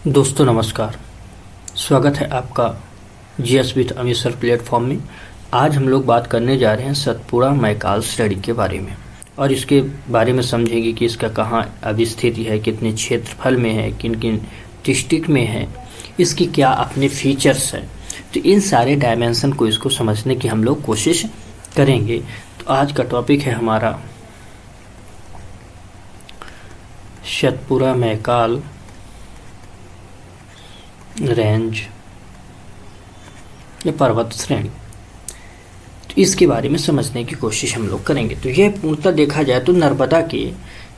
दोस्तों नमस्कार। स्वागत है आपका GS with Amit sir platform में। आज हम लोग बात करने जा रहे हैं सतपुड़ा मैकाल श्रेणी के बारे में और इसके बारे में समझेंगे कि इसका कहाँ अभी स्थिति है, कितने क्षेत्रफल में है, किन किन डिस्ट्रिक्ट में है, इसकी क्या अपने फीचर्स हैं। तो इन सारे डायमेंशन को इसको समझने की हम लोग कोशिश करेंगे। तो आज का टॉपिक है हमारा सतपुड़ा मैकाल रेंज या पर्वत श्रेणी। तो इसके बारे में समझने की कोशिश हम लोग करेंगे। तो यह पूर्णतः देखा जाए तो नर्मदा के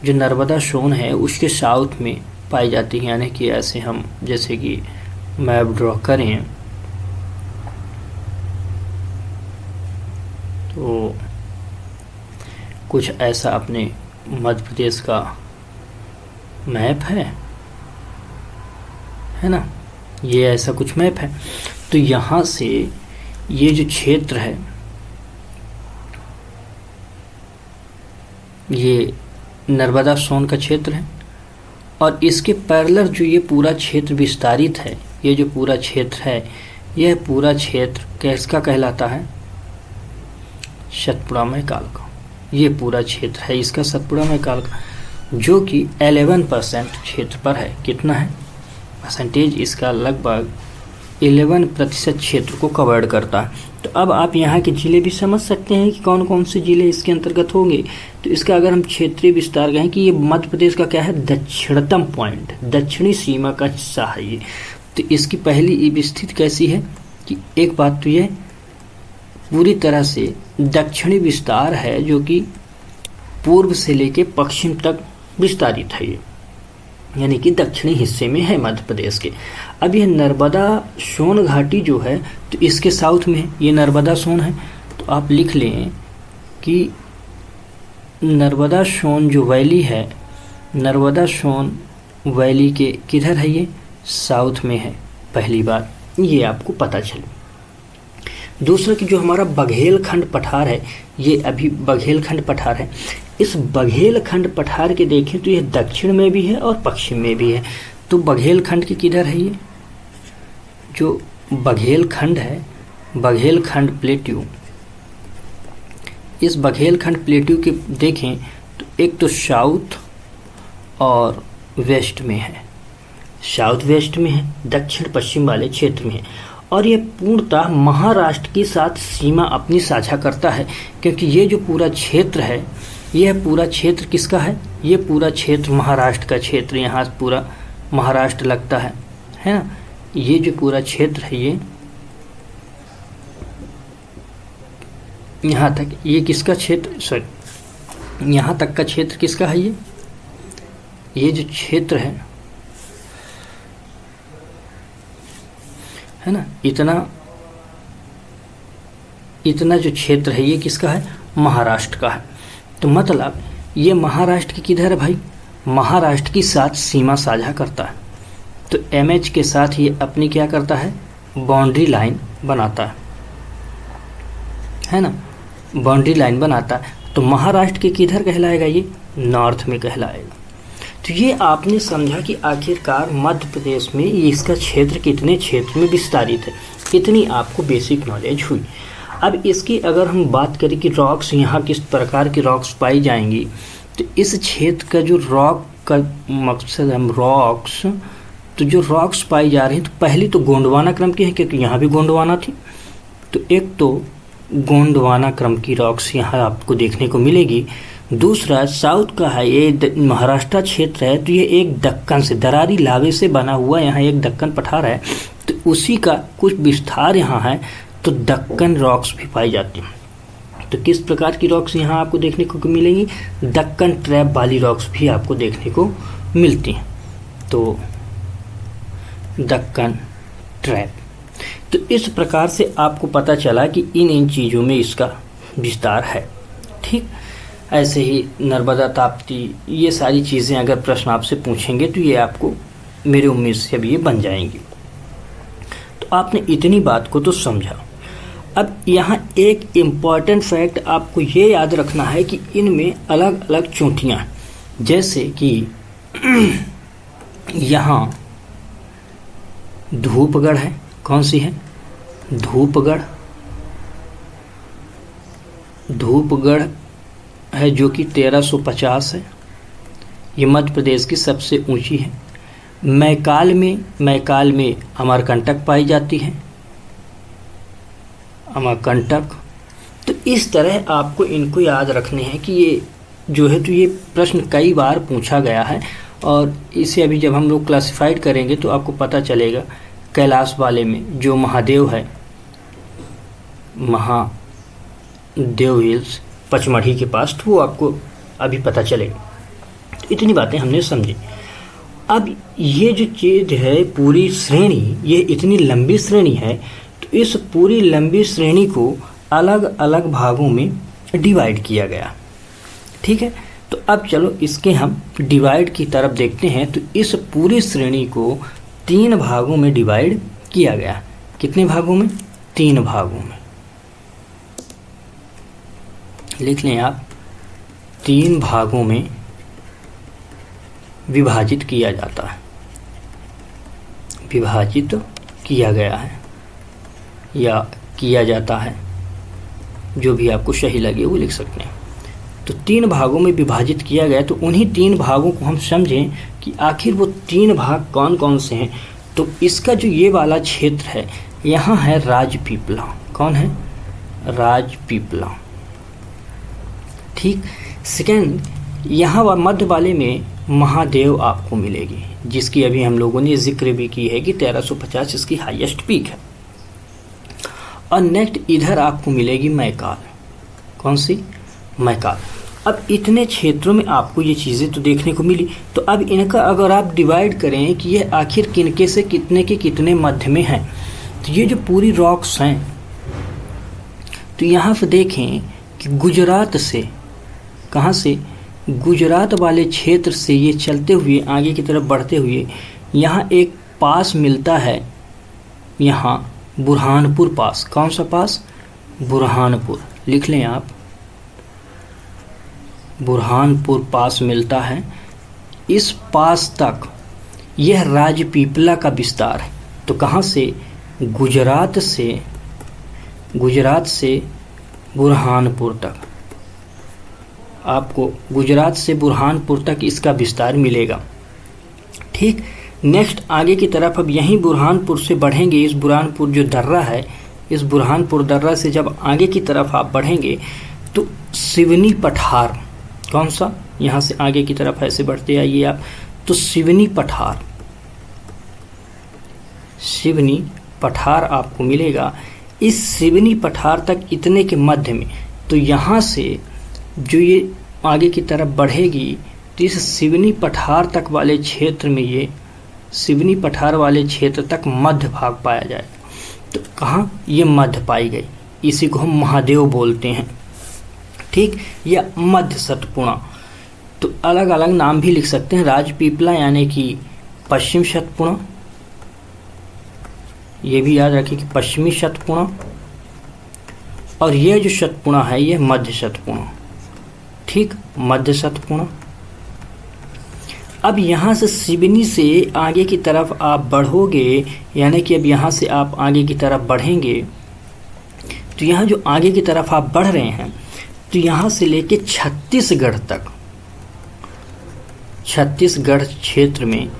जो नर्मदा सोन है उसके साउथ में पाई जाती है, यानी कि ऐसे हम जैसे कि मैप ड्रॉ करें तो कुछ ऐसा अपने मध्य प्रदेश का मैप है ना, ये ऐसा कुछ मैप है। तो यहाँ से ये जो क्षेत्र है ये नर्मदा सोन का क्षेत्र है और इसके पैरेलल जो ये पूरा क्षेत्र विस्तारित है, ये जो पूरा क्षेत्र है, यह पूरा क्षेत्र किसका कहलाता है? सतपुड़ा मैकाल का। ये पूरा क्षेत्र है इसका सतपुड़ा मैकाल का, जो कि 11% क्षेत्र पर है। कितना है परसेंटेज? इसका लगभग 11% क्षेत्र को कवर्ड करता है। तो अब आप यहाँ के जिले भी समझ सकते हैं कि कौन कौन से जिले इसके अंतर्गत होंगे। तो इसका अगर हम क्षेत्रीय विस्तार कहें कि ये मध्य प्रदेश का क्या है, दक्षिणतम पॉइंट, दक्षिणी सीमा का हिस्सा है ये। तो इसकी पहली स्थिति कैसी है कि एक बात तो यह पूरी तरह से दक्षिणी विस्तार है, जो कि पूर्व से लेके पश्चिम तक विस्तारित है ये, यानी कि दक्षिणी हिस्से में है मध्य प्रदेश के। अब यह नर्मदा सोन घाटी जो है तो इसके साउथ में ये नर्मदा सोन है। तो आप लिख लें कि नर्मदा सोन जो वैली है, नर्मदा सोन वैली के किधर है? ये साउथ में है। पहली बात ये आपको पता चले। दूसरा कि जो हमारा बघेलखंड पठार है, ये अभी बघेलखंड पठार है। इस बघेलखंड पठार के देखें तो यह दक्षिण में भी है और पश्चिम में भी है। तो बघेलखंड के किधर है? ये जो बघेलखंड है, बघेलखंड प्लेट्यू, इस बघेलखंड प्लेट्यू के देखें तो एक तो साउथ और वेस्ट में है, साउथ वेस्ट में है, दक्षिण पश्चिम वाले क्षेत्र में है। और ये पूर्णतः महाराष्ट्र के साथ सीमा अपनी साझा करता है, क्योंकि ये जो पूरा क्षेत्र है, यह पूरा क्षेत्र किसका है? ये पूरा क्षेत्र महाराष्ट्र का क्षेत्र, यहाँ पूरा महाराष्ट्र लगता है ना। ये जो पूरा क्षेत्र है ये यहाँ तक, ये किसका क्षेत्र, सॉरी यहाँ तक का क्षेत्र किसका है? ये जो क्षेत्र है ना, इतना जो क्षेत्र है ये किसका है? महाराष्ट्र का है। तो मतलब ये महाराष्ट्र की किधर है भाई? महाराष्ट्र के साथ सीमा साझा करता है। तो एमएच के साथ ये अपनी क्या करता है? बाउंड्री लाइन बनाता है ना, बाउंड्री लाइन बनाता है। तो महाराष्ट्र के किधर कहलाएगा? ये नॉर्थ में कहलाएगा। तो ये आपने समझा कि आखिरकार मध्य प्रदेश में ये इसका क्षेत्र कितने क्षेत्र में विस्तारित है, इतनी आपको बेसिक नॉलेज हुई। अब इसकी अगर हम बात करें कि रॉक्स, यहाँ किस प्रकार की रॉक्स पाई जाएंगी, तो इस क्षेत्र का जो रॉक का मकसद हम रॉक्स, तो जो रॉक्स पाई जा रही हैं तो पहली तो गोंडवाना क्रम की है, क्योंकि यहाँ भी गोंडवाना थी। तो एक तो गोंडवाना क्रम की रॉक्स यहाँ आपको देखने को मिलेगी। दूसरा साउथ का है, ये महाराष्ट्र क्षेत्र है, तो ये एक दक्कन से, दरारी लावे से बना हुआ यहाँ एक दक्कन पठार है, तो उसी का कुछ विस्तार यहाँ है। तो दक्कन रॉक्स भी पाई जाती हैं। तो किस प्रकार की रॉक्स यहाँ आपको देखने को मिलेंगी? दक्कन ट्रैप वाली रॉक्स भी आपको देखने को मिलती हैं। तो दक्कन ट्रैप, तो इस प्रकार से आपको पता चला कि इन चीज़ों में इसका विस्तार है। ठीक, ऐसे ही नर्मदा ताप्ती, ये सारी चीज़ें अगर प्रश्न आपसे पूछेंगे तो ये आपको मेरे उम्मीद से अब ये बन जाएंगी। तो आपने इतनी बात को तो समझा। अब यहाँ एक इम्पॉर्टेंट फैक्ट आपको ये याद रखना है कि इनमें अलग अलग चोटियाँ, जैसे कि यहाँ धूपगढ़ है, कौन सी है? धूपगढ़। धूपगढ़ है जो कि 1350 है, ये मध्य प्रदेश की सबसे ऊंची है। मैकाल में अमरकंटक पाई जाती है, अमरकंटक। तो इस तरह आपको इनको याद रखने हैं कि ये जो है, तो ये प्रश्न कई बार पूछा गया है और इसे अभी जब हम लोग क्लासिफाइड करेंगे तो आपको पता चलेगा। कैलाश वाले में जो महादेव है, महादेव हिल्स पचमढ़ी के पास, तो वो आपको अभी पता चलेगा। तो इतनी बातें हमने समझी। अब ये जो चीज़ है, पूरी श्रेणी, ये इतनी लंबी श्रेणी है, तो इस पूरी लंबी श्रेणी को अलग अलग भागों में डिवाइड किया गया। ठीक है, तो अब चलो इसके हम डिवाइड की तरफ देखते हैं। तो इस पूरी श्रेणी को 3 भागों में डिवाइड किया गया। कितने भागों में? 3 भागों में। लिख लें आप, 3 भागों में विभाजित किया जाता है, विभाजित किया गया है या किया जाता है, जो भी आपको सही लगे वो लिख सकते हैं। तो 3 भागों में विभाजित किया गया। तो उन्हीं 3 भागों को हम समझें कि आखिर वो 3 भाग कौन कौन से हैं। तो इसका जो ये वाला क्षेत्र है, यहाँ है राजपीपला। कौन है? राजपीपला। ठीक। सेकेंड, यहाँ मध्य वाले में महादेव आपको मिलेगी, जिसकी अभी हम लोगों ने जिक्र भी की है कि 1350 इसकी हाईएस्ट पीक है। और नेक्स्ट इधर आपको मिलेगी मैकाल। कौन सी? मैकाल। अब इतने क्षेत्रों में आपको ये चीज़ें तो देखने को मिली। तो अब इनका अगर आप डिवाइड करें कि ये आखिर किनके से कितने के कितने मध्य में हैं, तो ये जो पूरी रॉक्स हैं, तो यहाँ पे देखें कि गुजरात से, कहाँ से? गुजरात वाले क्षेत्र से ये चलते हुए आगे की तरफ बढ़ते हुए यहाँ एक पास मिलता है, यहाँ बुरहानपुर पास। कौन सा पास? बुरहानपुर। लिख लें आप, बुरहानपुर पास मिलता है। इस पास तक यह राजपीपला का विस्तार है। तो कहाँ से? गुजरात से बुरहानपुर तक। आपको गुजरात से बुरहानपुर तक इसका विस्तार मिलेगा। ठीक। नेक्स्ट आगे की तरफ अब यहीं बुरहानपुर से बढ़ेंगे। इस बुरहानपुर जो दर्रा है, इस बुरहानपुर दर्रा से जब आगे की तरफ आप बढ़ेंगे तो सिवनी पठार। कौन सा? यहाँ से आगे की तरफ ऐसे बढ़ते आइए आप, तो सिवनी पठार आपको मिलेगा। इस सिवनी पठार तक इतने के मध्य में, तो यहाँ से जो ये आगे की तरफ बढ़ेगी तो इस सिवनी पठार तक वाले क्षेत्र में, ये सिवनी पठार वाले क्षेत्र तक मध्य भाग पाया जाएगा। तो कहाँ? ये मध्य पाई गई। इसी को हम महादेव बोलते हैं। ठीक। या मध्य सतपुड़ा, तो अलग अलग नाम भी लिख सकते हैं। राजपीपला यानी कि पश्चिम सतपुड़ा, ये भी याद रखिए कि पश्चिमी सतपुड़ा, और यह जो सतपुड़ा है यह मध्य सतपुड़ा। ठीक, मध्य सतपुड़ा। अब यहाँ से सिवनी से आगे की तरफ आप बढ़ोगे, यानी कि अब यहाँ से आप आगे की तरफ बढ़ेंगे, तो यहाँ जो आगे की तरफ आप बढ़ रहे हैं, तो यहाँ से लेके छत्तीसगढ़ तक, छत्तीसगढ़ क्षेत्र में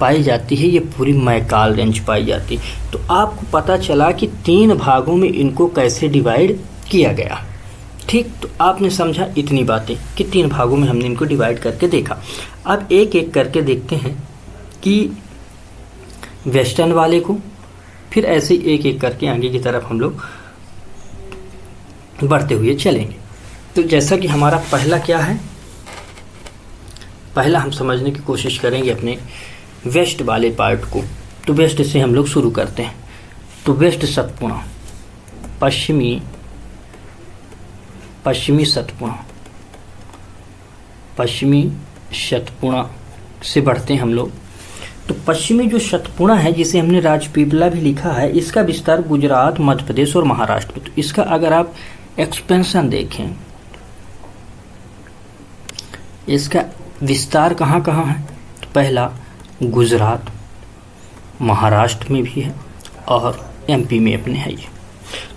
पाई जाती है ये पूरी मैकाल रेंज पाई जाती है। तो आपको पता चला कि 3 भागों में इनको कैसे डिवाइड किया गया। ठीक। तो आपने समझा इतनी बातें कि 3 भागों में हमने इनको डिवाइड करके देखा। अब एक एक करके देखते हैं कि वेस्टर्न वाले को, फिर ऐसे एक एक करके आगे की तरफ हम लोग बढ़ते हुए चलेंगे। तो जैसा कि हमारा पहला क्या है, पहला हम समझने की कोशिश करेंगे अपने वेस्ट वाले पार्ट को। तो वेस्ट से हम लोग शुरू करते हैं। तो वेस्ट सतपुड़ा, पश्चिमी सतपुड़ा से बढ़ते हैं हम लोग। तो पश्चिमी जो सतपुड़ा है, जिसे हमने राजपीपला भी लिखा है, इसका विस्तार गुजरात, मध्य प्रदेश और महाराष्ट्र में। तो इसका अगर आप एक्सपेंशन देखें, इसका विस्तार कहाँ कहाँ है? तो पहला गुजरात, महाराष्ट्र में भी है और एमपी में अपने है ये।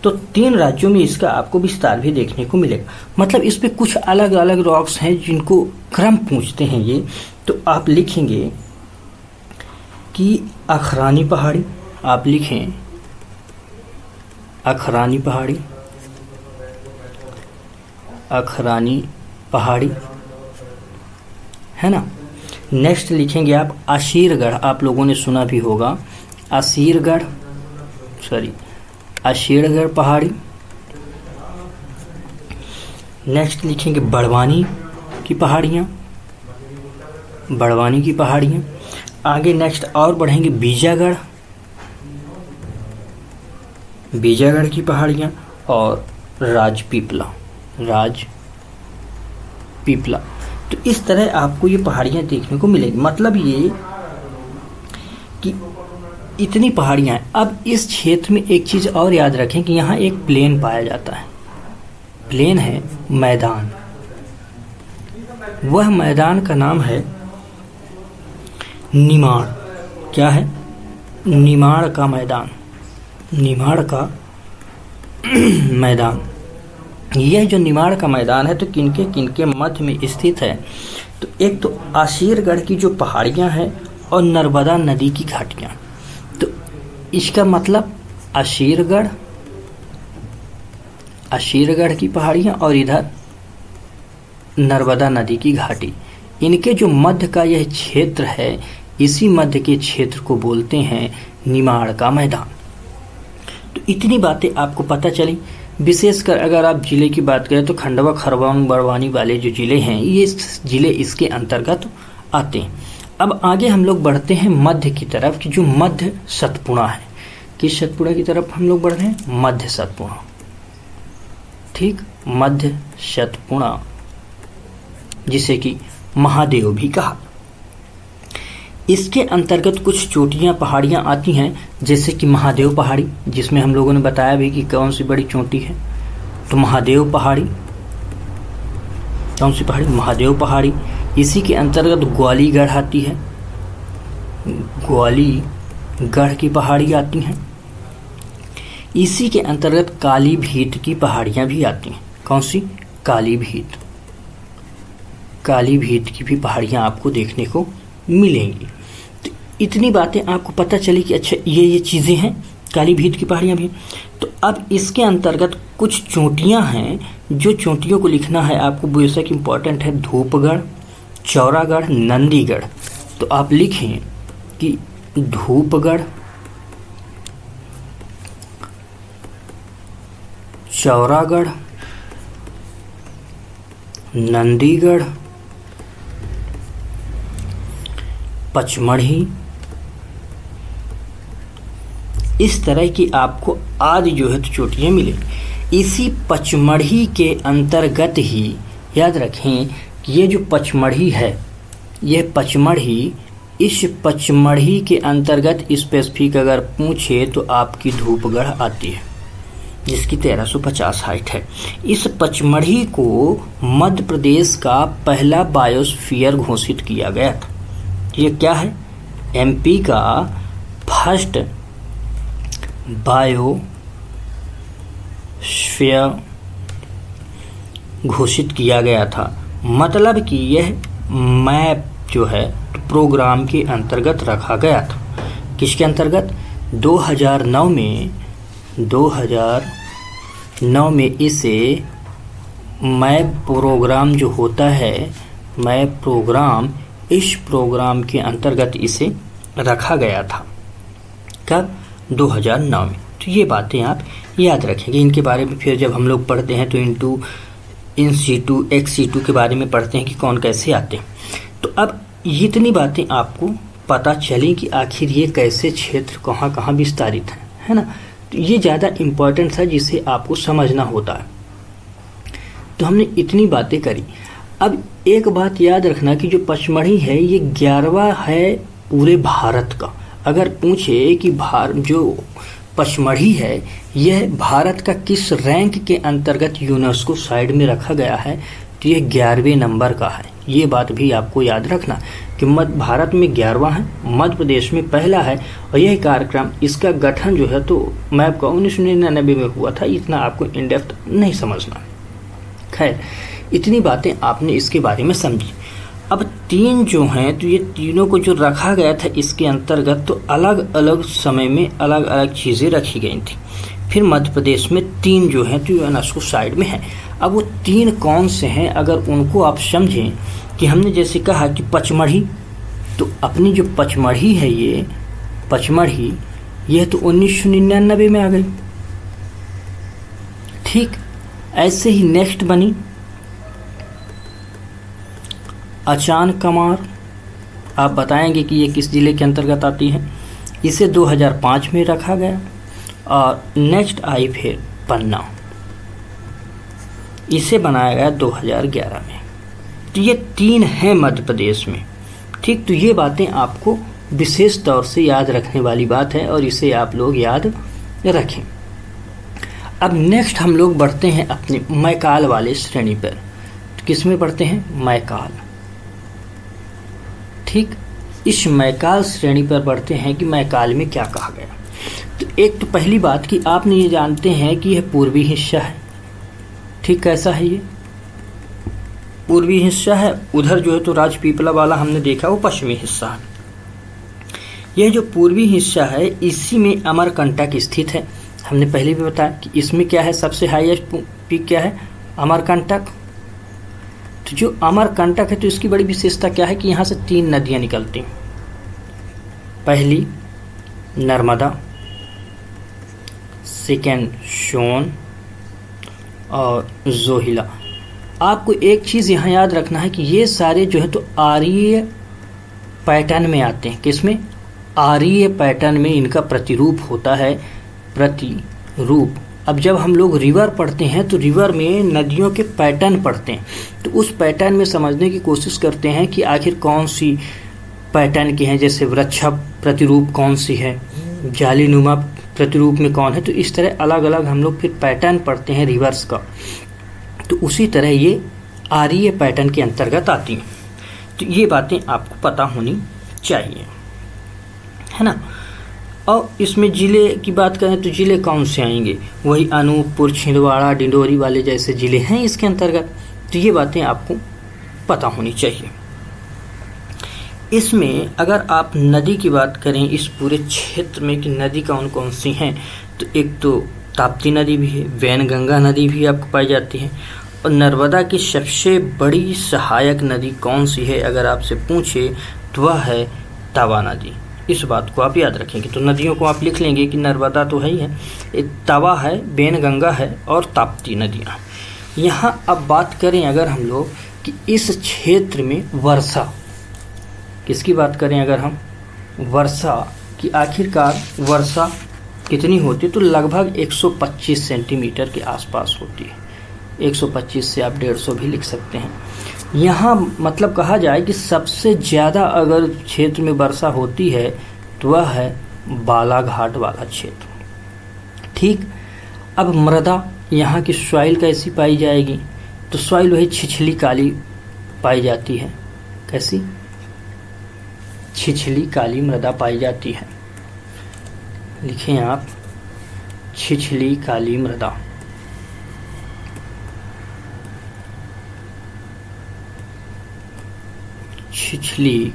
तो 3 राज्यों में इसका आपको विस्तार भी देखने को मिलेगा। मतलब इस पे कुछ अलग अलग रॉक्स हैं जिनको क्रम पूछते हैं ये। तो आप लिखेंगे कि अखरानी पहाड़ी, आप लिखें अखरानी पहाड़ी, अखरानी पहाड़ी, है ना। नेक्स्ट लिखेंगे आप अशीरगढ़, आप लोगों ने सुना भी होगा, अशीरगढ़ पहाड़ी। नेक्स्ट लिखेंगे बड़वानी की पहाड़ियाँ, बड़वानी की पहाड़ियाँ। आगे नेक्स्ट और बढ़ेंगे बीजागढ़, बीजागढ़ की पहाड़ियाँ और राजपीपला, राजपीपला। तो इस तरह आपको ये पहाड़ियाँ देखने को मिलेगी। मतलब ये कि इतनी पहाड़ियाँ हैं। अब इस क्षेत्र में एक चीज़ और याद रखें कि यहाँ एक प्लेन पाया जाता है। प्लेन है मैदान, वह मैदान का नाम है निमाड़। क्या है? निमाड़ का मैदान, निमाड़ का मैदान। यह जो निमाड़ का मैदान है तो किनके किनके मध्य में स्थित है? तो एक तो अशीरगढ़ की जो पहाड़ियाँ हैं और नर्मदा नदी की घाटियाँ। तो इसका मतलब अशीरगढ़ की पहाड़ियाँ और इधर नर्मदा नदी की घाटी, इनके जो मध्य का यह क्षेत्र है, इसी मध्य के क्षेत्र को बोलते हैं निमाड़ का मैदान। तो इतनी बातें आपको पता चली। विशेषकर अगर आप जिले की बात करें तो खंडवा, खरगोन, बड़वानी वाले जो जिले हैं, ये जिले इसके अंतर्गत आते हैं। अब आगे हम लोग बढ़ते हैं मध्य की तरफ कि जो मध्य सतपुड़ा है। किस सतपुड़ा की तरफ हम लोग बढ़ रहे हैं? मध्य सतपुड़ा। ठीक, मध्य सतपुड़ा, जिसे कि महादेव भी कहा। इसके अंतर्गत कुछ चोटियां पहाड़ियां आती हैं, जैसे कि महादेव पहाड़ी, जिसमें हम लोगों ने बताया भी कि कौन सी बड़ी चोटी है। तो महादेव पहाड़ी, कौन सी पहाड़ी? महादेव पहाड़ी। इसी के अंतर्गत ग्वालीगढ़ आती है, ग्वालीगढ़ की पहाड़ी आती हैं। इसी के अंतर्गत कालीभीत की पहाड़ियां भी आती हैं। कौन सी? कालीभीत, कालीभीत की भी पहाड़ियां आपको देखने को मिलेंगी। तो इतनी बातें आपको पता चली कि अच्छा ये चीज़ें हैं, कालीभीत की पहाड़ियाँ भी। तो अब इसके अंतर्गत कुछ चोटियाँ हैं, जो चोटियों को लिखना है आपको बेशक इम्पॉर्टेंट है। धूपगढ़, चौरागढ़, नंदीगढ़। तो आप लिखें कि धूपगढ़, चौरागढ़, नंदीगढ़, पचमढ़ी। इस तरह की आपको आदि जो है तो चोटियाँ मिलेंगी। इसी पचमढ़ी के अंतर्गत ही याद रखें कि ये जो पचमढ़ी है, यह पचमढ़ी, इस पचमढ़ी के अंतर्गत स्पेसिफिक अगर पूछे तो आपकी धूपगढ़ आती है, जिसकी 1350 हाइट है। इस पचमढ़ी को मध्य प्रदेश का पहला बायोस्फीयर घोषित किया गया था। ये क्या है? एमपी का फर्स्ट बायोस्फीयर घोषित किया गया था। मतलब कि यह मैप जो है प्रोग्राम के अंतर्गत रखा गया था। किसके अंतर्गत? 2009 में इसे मैप प्रोग्राम जो होता है, मैप प्रोग्राम, इस प्रोग्राम के अंतर्गत इसे रखा गया था। कब? 2009 में। तो ये बातें आप याद रखेंगे। इनके बारे में फिर जब हम लोग पढ़ते हैं तो इन सीटू, एक्स सीटू के बारे में पढ़ते हैं कि कौन कैसे आते हैं। तो अब इतनी बातें आपको पता चली कि आखिर ये कैसे क्षेत्र कहाँ कहाँ विस्तारित है ना। तो ये ज़्यादा इम्पोर्टेंट था, जिसे आपको समझना होता है। तो हमने इतनी बातें करी। अब एक बात याद रखना कि जो पचमढ़ी है ये 11वां है पूरे भारत का। अगर पूछे कि जो पचमढ़ी है यह भारत का किस रैंक के अंतर्गत यूनेस्को साइड में रखा गया है, तो ये 11वें नंबर का है। ये बात भी आपको याद रखना कि मध्य भारत में 11वां है, मध्य प्रदेश में पहला है। और यह कार्यक्रम, इसका गठन जो है तो मैं आपको 1999 में हुआ था। इतना आपको इन डेप्थ नहीं समझना। खैर, इतनी बातें आपने इसके बारे में समझी। अब 3 जो हैं तो ये तीनों को जो रखा गया था इसके अंतर्गत, तो अलग अलग समय में अलग अलग चीज़ें रखी गई थी। फिर मध्य प्रदेश में 3 जो हैं तो यूनेस्को साइड में है। अब वो 3 कौन से हैं, अगर उनको आप समझें कि हमने जैसे कहा कि पचमढ़ी, तो अपनी जो पचमढ़ी है, ये पचमढ़ी यह तो 1999 में आ गई। ठीक, ऐसे ही नेक्स्ट बनी अचान कमार। आप बताएंगे कि ये किस जिले के अंतर्गत आती है। इसे 2005 में रखा गया। और नेक्स्ट आई फिर पन्ना, इसे बनाया गया 2011 में। तो ये 3 हैं मध्य प्रदेश में। ठीक, तो ये बातें आपको विशेष तौर से याद रखने वाली बात है और इसे आप लोग याद रखें। अब नेक्स्ट हम लोग बढ़ते हैं अपने मैकाल वाले श्रेणी पर। तो किस में बढ़ते हैं? मैकाल। ठीक, इस मैकाल श्रेणी पर बढ़ते हैं कि मैकाल में क्या कहा गया। तो एक तो पहली बात कि आपने ये जानते हैं कि यह पूर्वी हिस्सा है। ठीक, कैसा है ये? पूर्वी हिस्सा है। उधर जो है तो राजपीपला वाला हमने देखा वो पश्चिमी हिस्सा है। यह जो पूर्वी हिस्सा है इसी में अमरकंटक स्थित है। हमने पहले भी बताया कि इसमें क्या है, सबसे हाईएस्ट पीक क्या है? अमरकंटक। तो जो अमरकंटक है तो इसकी बड़ी विशेषता क्या है कि यहाँ से 3 नदियाँ निकलती हैं। पहली नर्मदा, सेकेंड सोन और जोहिला। आपको एक चीज़ यहाँ याद रखना है कि ये सारे जो है तो आर्य पैटर्न में आते हैं। किसमें? आर्य पैटर्न में इनका प्रतिरूप होता है। प्रतिरूप। अब जब हम लोग रिवर पढ़ते हैं तो रिवर में नदियों के पैटर्न पढ़ते हैं, तो उस पैटर्न में समझने की कोशिश करते हैं कि आखिर कौन सी पैटर्न की हैं। जैसे वृक्ष प्रतिरूप कौन सी है, जालीनुमा प्रतिरूप में कौन है। तो इस तरह अलग अलग हम लोग फिर पैटर्न पढ़ते हैं रिवर्स का। तो उसी तरह ये आर्य पैटर्न के अंतर्गत आती हैं। तो ये बातें आपको पता होनी चाहिए, है ना। और इसमें ज़िले की बात करें तो ज़िले कौन से आएंगे? वही अनूपपुर, छिंदवाड़ा, डिंडोरी वाले जैसे ज़िले हैं इसके अंतर्गत। तो ये बातें आपको पता होनी चाहिए। इसमें अगर आप नदी की बात करें इस पूरे क्षेत्र में कि नदी कौन कौन सी हैं, तो एक तो ताप्ती नदी भी है, वैनगंगा नदी भी आपको पाई जाती है। और नर्मदा की सबसे बड़ी सहायक नदी कौन सी है अगर आपसे पूछे तो वह है तवा नदी। इस बात को आप याद रखेंगे। तो नदियों को आप लिख लेंगे कि नर्मदा तो है ही है, एक तवा है, वैनगंगा है और ताप्ती नदियाँ। यहाँ अब बात करें अगर हम लोग कि इस क्षेत्र में वर्षा, किसकी बात करें अगर हम? वर्षा की आखिरकार वर्षा कितनी होती है? तो लगभग 125 सेंटीमीटर के आसपास होती है। 125 से आप 150 भी लिख सकते हैं। यहाँ मतलब कहा जाए कि सबसे ज़्यादा अगर क्षेत्र में वर्षा होती है तो वह है बालाघाट वाला क्षेत्र। ठीक, अब मृदा यहाँ की सॉइल कैसी पाई जाएगी? तो सॉइल वही छिछली काली पाई जाती है। कैसी? छिछली काली मृदा पाई जाती है। लिखें आप, छिछली काली मृदा। छिछली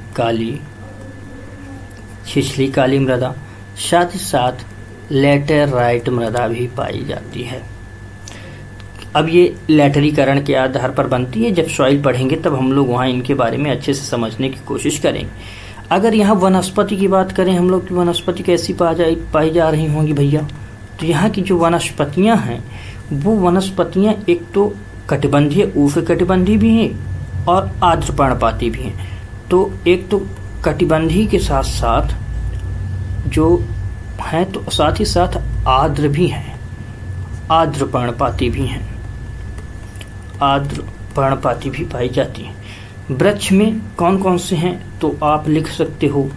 काली मृदा, साथ ही साथ लैटेराइट मृदा भी पाई जाती है। अब ये लैटरीकरण के आधार पर बनती है। जब सॉइल पढ़ेंगे तब हम लोग वहाँ इनके बारे में अच्छे से समझने की कोशिश करेंगे। अगर यहाँ वनस्पति की बात करें हम लोग कि वनस्पति कैसी पाई जा रही होंगी भैया, तो यहाँ की जो वनस्पतियाँ हैं वो वनस्पतियाँ एक तो कटिबंधीय, उष्णकटिबंधीय भी हैं और आर्द्र पर्णपाती भी हैं। तो एक तो कटिबंधीय के साथ साथ जो हैं तो साथ ही साथ आर्द्र भी हैं, आर्द्र पर्णपाती भी हैं, आर्द्र पर्णपाती भी पाई जाती हैं। वृक्ष में कौन कौन से हैं? तो आप लिख सकते हो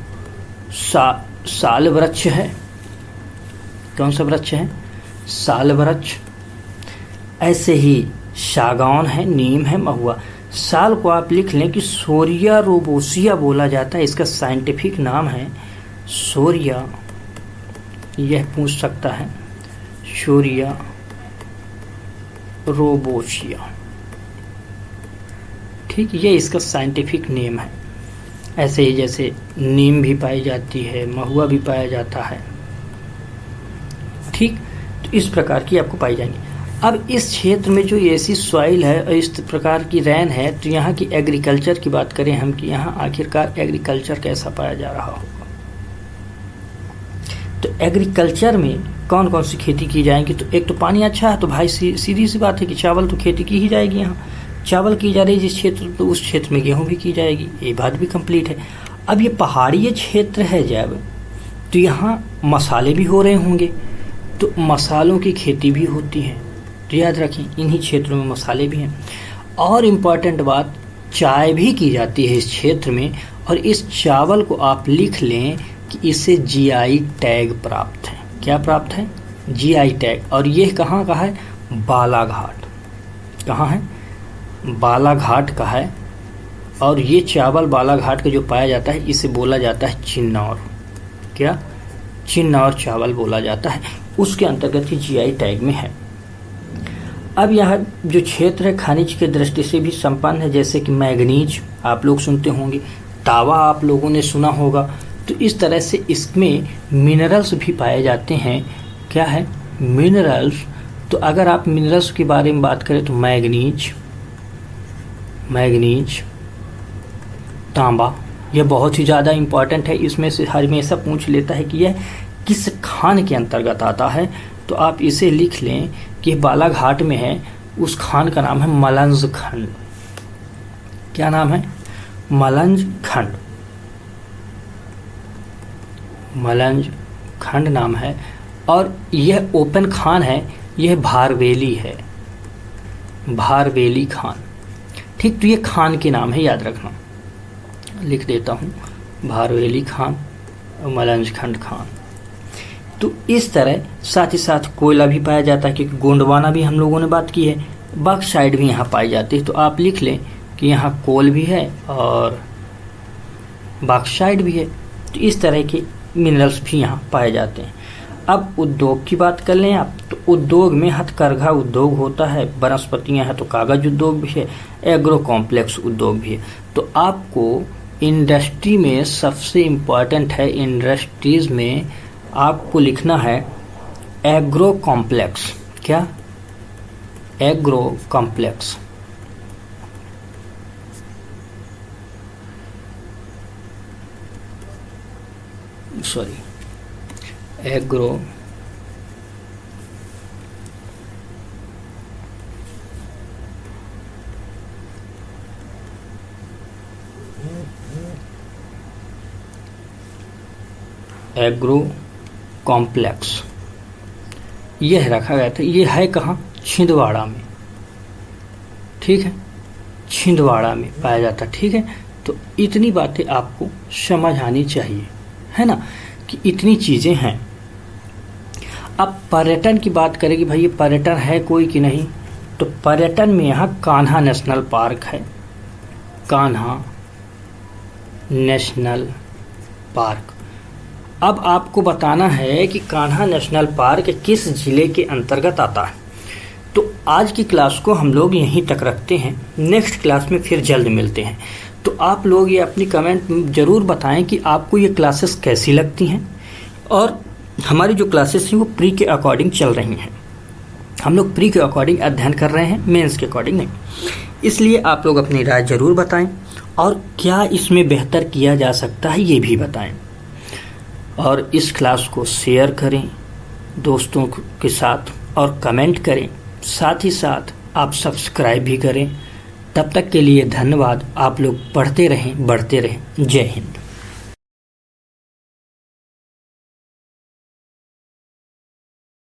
साल वृक्ष है। कौन सा वृक्ष है? साल वृक्ष। ऐसे ही सागौन है, नीम है, महुआ। साल को आप लिख लें कि सोरिया रोबोसिया बोला जाता है। इसका साइंटिफिक नाम है सोरिया, यह पूछ सकता है, सोरिया रोबोसिया। ठीक, ये इसका साइंटिफिक नेम है। ऐसे ही जैसे नीम भी पाई जाती है, महुआ भी पाया जाता है। ठीक, तो इस प्रकार की आपको पाई जाएंगी। अब इस क्षेत्र में जो ऐसी सॉइल है और इस प्रकार की रैन है, तो यहाँ की एग्रीकल्चर की बात करें हम कि यहाँ आखिरकार एग्रीकल्चर कैसा पाया जा रहा होगा। तो एग्रीकल्चर में कौन कौन सी खेती की जाएगी? तो एक तो पानी अच्छा है, तो भाई सीधी सी बात है कि चावल तो खेती की ही जाएगी। यहाँ चावल की जा रही है जिस क्षेत्र, तो उस क्षेत्र में गेहूँ भी की जाएगी। ये बात भी कंप्लीट है। अब ये पहाड़ी क्षेत्र है जब, तो यहाँ मसाले भी हो रहे होंगे, तो मसालों की खेती भी होती है। तो याद रखिए इन्हीं क्षेत्रों में मसाले भी हैं। और इम्पॉर्टेंट बात, चाय भी की जाती है इस क्षेत्र में। और इस चावल को आप लिख लें कि इसे जीआई टैग प्राप्त है। क्या प्राप्त है? GI tag. और ये कहाँ का है? बालाघाट। कहाँ है? बालाघाट का है। और ये चावल बालाघाट का जो पाया जाता है, इसे बोला जाता है चिन्नौर। क्या? चिन्नौर चावल बोला जाता है, उसके अंतर्गत ही जीआई टैग में है। अब यह जो क्षेत्र है खनिज के दृष्टि से भी संपन्न है, जैसे कि मैग्नीज आप लोग सुनते होंगे, तावा आप लोगों ने सुना होगा। तो इस तरह से इसमें मिनरल्स भी पाए जाते हैं। क्या है? मिनरल्स। तो अगर आप मिनरल्स के बारे में बात करें तो मैग्नीज, तांबा, यह बहुत ही ज़्यादा इम्पॉर्टेंट है। इसमें से हमेशा पूछ लेता है कि यह किस खान के अंतर्गत आता है। तो आप इसे लिख लें कि बालाघाट में है, उस खान का नाम है मलंज खंड। क्या नाम है? मलंज खंड। मलंज खंड नाम है। और यह ओपन खान है, यह भारवेली है, भारवेली खान। ठीक, तो ये खान के नाम है, याद रखना। लिख देता हूँ, भारवेली खान और मलंज खंड खान। तो इस तरह साथ ही साथ कोयला भी पाया जाता है, क्योंकि गोंडवाना भी हम लोगों ने बात की है, बॉक्साइट भी यहाँ पाई जाती है। तो आप लिख लें कि यहाँ कोल भी है और बॉक्साइट भी है। तो इस तरह के मिनरल्स भी यहाँ पाए जाते हैं। अब उद्योग की बात कर लें आप, तो उद्योग में हथकरघा उद्योग होता है, वनस्पतियाँ हैं तो कागज उद्योग भी है, एग्रो कॉम्प्लेक्स उद्योग भी है। तो आपको इंडस्ट्री में सबसे इम्पॉर्टेंट है, इंडस्ट्रीज में आपको लिखना है एग्रो कॉम्प्लेक्स। क्या? Agro complex. एग्रो कॉम्प्लेक्स यह रखा गया था। ये है कहाँ? छिंदवाड़ा में। ठीक है, छिंदवाड़ा में पाया जाता। ठीक है, तो इतनी बातें आपको समझ आनी चाहिए, है ना, कि इतनी चीज़ें हैं। अब पर्यटन की बात करें कि भाई ये पर्यटन है कोई कि नहीं, तो पर्यटन में यहाँ कान्हा नेशनल पार्क है। Kanha national park. अब आपको बताना है कि कान्हा नेशनल पार्क किस जिले के अंतर्गत आता है। तो आज की क्लास को हम लोग यहीं तक रखते हैं, नेक्स्ट क्लास में फिर जल्द मिलते हैं। तो आप लोग ये अपनी कमेंट ज़रूर बताएं कि आपको ये क्लासेस कैसी लगती हैं। और हमारी जो क्लासेस हैं वो प्री के अकॉर्डिंग चल रही हैं। हम लोग प्री के अकॉर्डिंग अध्ययन कर रहे हैं, मेंस के अकॉर्डिंग नहीं। इसलिए आप लोग अपनी राय ज़रूर बताएं और क्या इसमें बेहतर किया जा सकता है ये भी बताएं। और इस क्लास को शेयर करें दोस्तों के साथ और कमेंट करें। साथ ही साथ आप सब्सक्राइब भी करें। तब तक के लिए धन्यवाद। आप लोग पढ़ते रहें, बढ़ते रहें। जय हिंद।